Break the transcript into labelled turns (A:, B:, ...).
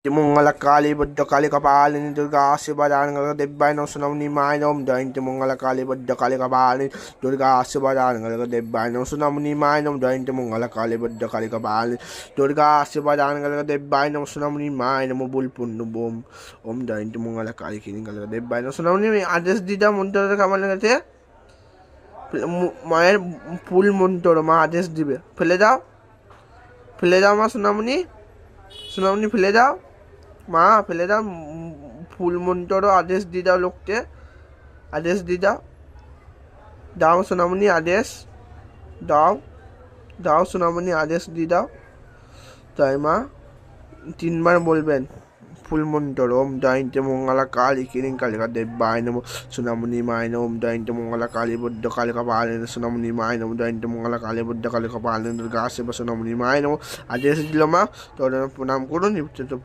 A: মঙ্গলা কালী বদ্ধ কালী কপালিনী দুর্গা শিবদান দেব্যায় নম সুনামনি মায় নম জয়ন্তী মঙ্গলা কালী বদ্ধ কালী কপালিনী দুর্গা শিবদান দেব্যায় নম সুনামনি মায় নম জয়ন্তী মঙ্গলা কালী বদ্ধ কালী কপালিনী দুর্গা শিবদান দেব্যায় নম সুনামনি মায় নম বুল পূর্ণ বোম ওম জয়ন্তী মঙ্গলা কালী কিনি দেব্যায় নম সুনামনি আদেশ দিদা মন্ত্র কেমন লেগেছে মায়ের ফুল মন্ত্র মা আদেশ দিবে ফেলে দাও মা সুনামনি ফেলে দাও মা ফেলে দাও ফুল মন্ত্র আদেশ দি দাও লোককে আদেশ দি দাও সোনামণি আদেশ দাও সোনামণি আদেশ দি দাও তাই মা 3 বার বলবেন ফুল মন্ত্র ওম জয়ন্তী মঙ্গলা কালী কিরিং কালিকা দেব্যায় নম সোনামণি মায় নম জয়ন্তী মঙ্গলা কালী বুদ্ধ কালিকা পালেন সোনামণি মায় নম জয়ন্তী মঙ্গলা কালী বুদ্ধ কালিকা পালেন দুর্গা শিব সোনামণি মায় নম আদেশ দিল মা তোর প্রণাম করুন